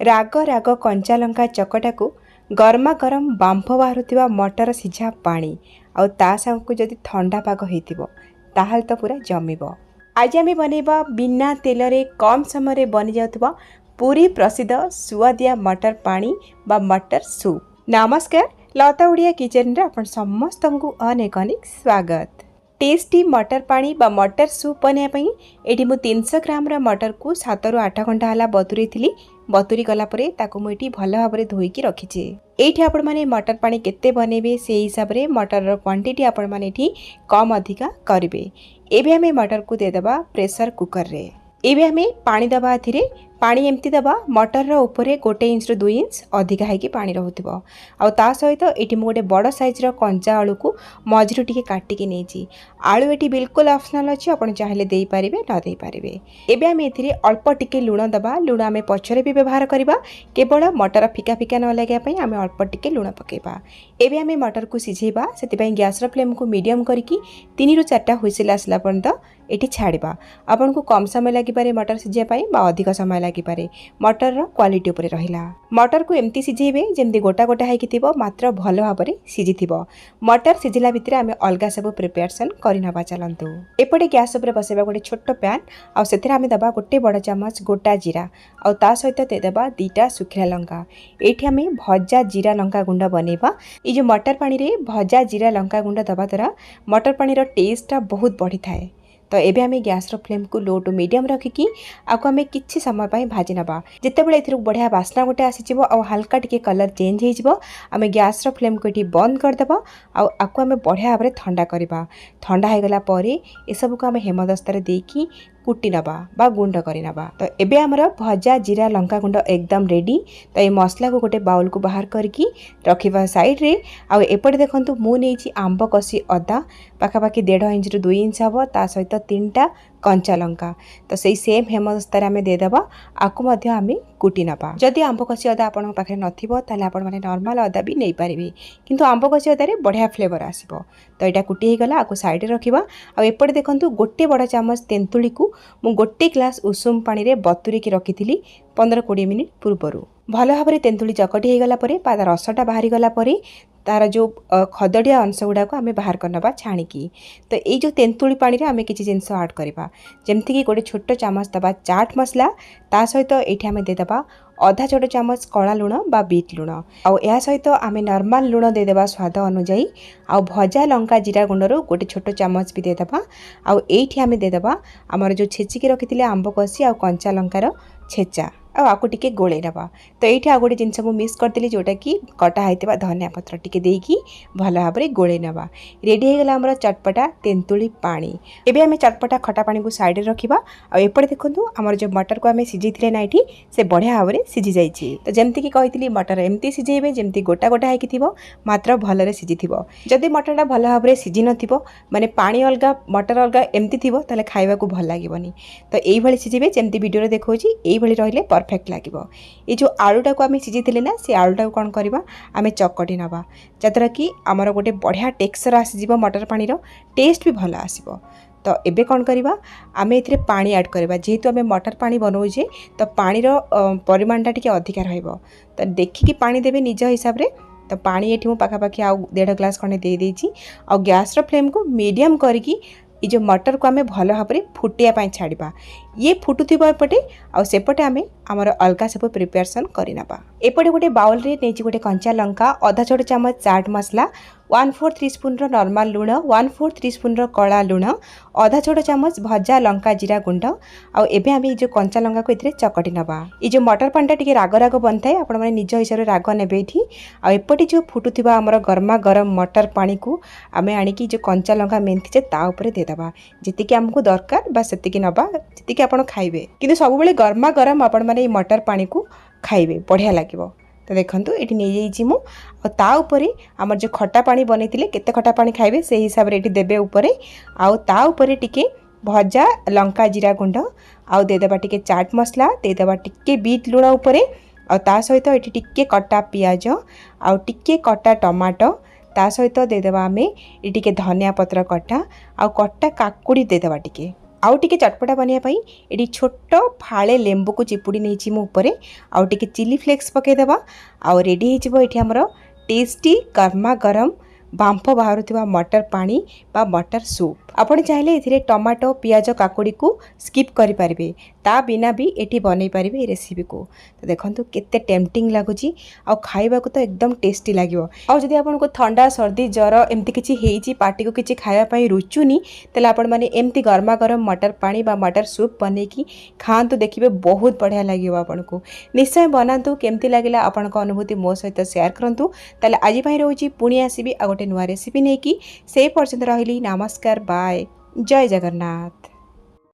राग राग कंचा लंका चकटा को गरमा गरम बांफ बाहर मटर सीझा पानी आउ ता सांगକୁ जदि ठंडा पाग होइतिबो ताहाल तो पूरा जमिबो। आज आम बनैबा बिना तेल रे कम समय रे बनि जाउतबा पूरी प्रसिद्ध सुआदिया मटर पानी बा मटर सूप। नमस्कार, लता ओडिया किचन रे अपन समस्त को अनेक अनेक स्वागत। टेस्टी मटर पानी बा मटर सूप बनया पई एठी मु 300 ग्राम रा मटर को 7 रु 8 घंटा हला बतुरी थिली। बतुरी गला परे ताको मु एठी भल भाबरे धोईकी रखिचे। एठी आपण माने मटर पानी केते बनेबे से हिसाब रे मटर रो क्वांटिटी आपण माने एठी कम अधिका करिवे। एबे हमें मटर को दे दबा प्रेशर कुकर रे। एबे हमें पानी दबा थिरे पानी एमती दबा मटर रो ऊपरे 1 इंच रु 2 इंच अधिका है कि पानी रहउथिबो। आ ता सहित एठी मु गोटे बड़ साइज रो कंचा आलू को मझिरु टिके काटी के नेची। आलू एठी बिल्कुल ऑप्शनल अछि, आपण चाहिले देई परिबे न देई परिबे। एबे हम एथिरे अल्प टिके लूण दबा। लूण हमें पछरे भी व्यवहार करबा, केवल मटर फिका फिका न लगे पई हमें अल्प टिके लूण पकेबा। एबे हमें मटर को सिझेबा, सेति पई गैस रो फ्लेम को मीडियम करके 3 रु 4टा हुइसिल आसला पर्यंत एठी छाड़िबा। आपन को कम समय लागि पारे मटर सिझिया पई बा अधिक समय लागि पारे, मटर रो क्वालिटी ऊपर रहिला। मटर को एमती सिझेबे जेमती गोटा गोटा है कि थिबो, मात्र भल भाबरे सिझिथिबो। मटर सिझिला भितरे हमें अलगा सब प्रिपरेशन करि नबा। चलंतु एपटे गैस ऊपर बसेबा गोटे छोट पैन, आ सेथिरा हमें दबा गोटे बड़ चम्मच गोटा जीरा, आ ता सहित दे दबा 2टा सुखिला लंका। एठी हमें भजा जीरा लंका गुंड बनेबा। ई जो मटर पानी रे भजा जीरा लंका गुंड दबा द्वारा मटर पानी रो टेस्ट बहुत बढ़ी थाए। तो एबे हमें गैस रो फ्लेम को लो टू मीडियम रखिकी आको हमें किछि समय पई भाजी नबा। जेतेबेले एथिरु बढ़िया बास्ना गोटे आसीजिवो आ हल्का टिके कलर चेंज हेजिवो, हमें गैस रो फ्लेम को एठी बंद कर देबा। आ आको हमें बढ़िया भाबरे ठंडा करबा। ठंडा हे गला परे ए सब को हमें हेमदस्तारे देकी कुटी नबा बा गुंड करि नबा। तो एबे हमरा भजा जीरा लंका गुंड एकदम रेडी। तो ए मसला को गोटे बाउल को बाहर करकी रखिबा साइड रे। आ एपटे देखंतु मु नेछि आंब कसी अदा पाखापाखि 1.5 इंच रु 2 इंच हबो, ता सहित 3टा कंचा लंका। तो सेई सेम हेमदस्तारे हमें दे देबा। आकु मध्य हमें कुटी नबा। जदि आंब कसी अदा आपन पाखे नथिबो ताले आपन माने नॉर्मल अदा भी नै पारिबे, किंतु आंब कसी अदा रे बढ़िया फ्लेवर आसीबो। तो एटा कुटी हे गला, आकु साइड रे रखिबा। आ एपटे देखंतु गोटे बड़ चम्मच तेंतुली को मु गोटे ग्लास उषुम पानी रे बतुरी की रखिथिली 15-20 मिनिट पूर्वरु। भल भाबरे तेंतुली चकटी हे गला परे पादा रसटा बाहरी गला परे तार जो खदड़िया अंश गुड़ा को आमे बाहर करनबा छाणीकी। तो ये जो तेंतुली पानी रे आमे किछि जिंस ऐड करबा, जेमति कि गोटे छोट चम्मच दबा चाट मसला, ता सहित एठी आमे दे दबा आधा छोट चम्मच कला लुण बा बीट लुण। आ या सहित आमे नॉर्मल लुण दे देबा स्वाद अनुसार। आ भजा लंका जीरा गुंडरो गोटे छोट चम्मच भी दे दबा। आ एठी आमे दे दबा हमर जो छेचिकी रखिथिले आंब कसी आ कंचा लंकार छेचा, आकु टिके गोले नबा। तो ये आ गोटे जिनस मिस करदेली जोटा कि कटा होता धनिया पत्र टिके देकी भल भाव में गोले नबा। रेडी हो गला हमर चटपटा तेंतुली पानी। एबे हमें चटपटा खटा पानी को साइड रे रखिबा। आ एपटे देखंतु हमर जो मटर को हमें सिझिथिले ना एठी से बढ़िया भाव में सिझी जाइछि। तो जेमति कि कहितली मटर एमती सिझेबे जेमति गोटा गोटा है कि थिबो, मात्र भल रे सिझिथिबो। जदि मटरटा भल भाव में सिझी नथिबो, माने पानी अलगा मटर अलगा एमती थिबो, ताले खाइबा को भल लागिबोनी। तो एई भली सिझिबे जेमति वीडियो रे देखौछि, एई भली रहिले परफेक्ट लागिबो। ये जो आलूटा को आम सिझी ना से आलूटा को कौन करवा आम चकटी नवा, जद्वारा कि आमर गोटे बढ़िया टेक्सचर आसीजिवो, मटर पानी रो टेस्ट भी भल आसीबो। तो एबे कौन करवा आम ए पानी ऐड करवा। जेहेतु आम मटर पानी बनाऊे तो पानी रो परिमाणटा टिके अधिका रहइबो। तो देखिकी पानी देबे निज हिसाब रे। तो पानी एठी मु पाखापाखि आ 1.5 ग्लास खंडे दे देछि। आ गैस रो फ्लेम को मीडियम करके ये जो मटर को आम भल भाव में फुटिया छाड़िबा। ये फुटुथिबो एपटे, आ सेपटे आम आमर अलगा सब प्रिपरेशन करनबा। एपटे गोटे बाउल रे नेछि गोटे कंचा लंका, आधा छोट चम्मच चाट मसला, 1/4 टीस्पून रो नॉर्मल लुण, 1/4 टीस्पून रो कला लुण, आधा छोट चम्मच भजा लंका जीरा गुंड। आ एबे आम ये जो कंचा लंका को एथिरे चकटी नबा। ये जो मटर पानीटा टिके राग राग बनथाय, आपण माने निज हिसाब रे राग नेबे एठी। आ एपटे जो फुटुथिबा हमर गरमा गरम मटर पानी को आमे आनिकी जो कंचा लंका मेंथिचे ता ऊपर दे दबा। जतिके हमको दरकार बा सेतिके नबा, जतिके आपण खाइबे। किंतु सब बेले गरमा गरम आपण माने मटर पानी को खाइबे, बढ़िया लागिबो। तो देखंतु एठी नै जाइछि मु। आ ता ऊपरे हमर जो खट्टा पानी बनेथिले, केते खट्टा पानी खाइबे से हिसाब रे एठी देबे ऊपरे। आ ता ऊपरे टिके भजा लंका जीरा गुंड, आ दे देबा टिके चाट मसला, दे देबा टिके बीट लुण ऊपरे। आ ता सहित एठी टिके कटा पियाज, आ टिके कटा टमाटो, ता सहित दे देबा आमे टिके धनिया पत्र कटा, आ कटा काकुड़ी दे देबा टिके। आउ टिके चटपटा बनैया पई एडी छोट फाळे लेंबू को चिपुडी नेछि मो ऊपरे आउ टिके चिली फ्लेक्स पकेदेबा आउ रेडी हेजिबो एठी हमर टेस्टी गर्मा गरम बांफ बाहरुथिबा मटर पानी बा मटर सूप। आपण चाहिले एथिरे टमाटो पियाज काकुड़ी को स्किप करि पारिबे ता बिना भी एठी बनै पारिबे ए रेसिपी को। तो देखंतु केते टेम्पटिंग लागुची आ खाइबा को तो एकदम टेस्टी लागिवो। आ जदि आपण को ठंडा सर्दी ज्वर एमती किछि हेइची पार्टी को किछि खाया पई रुचुनी तले आपण माने एमती गर्मा गरम मटर पानी बा मटर सूप बनै की खांतु देखिबे बहुत बढ़िया लागिवो। आपण को निश्चय बनांतु केमती लागिला आपण को अनुभूति मो सहित शेयर करंतु। तले आजि पई रहउची पुणी आसीबी आ गोटे नुआ रेसिपी नेकी से पर्यंत रहिली। नमस्कार बाय जय जगन्नाथ।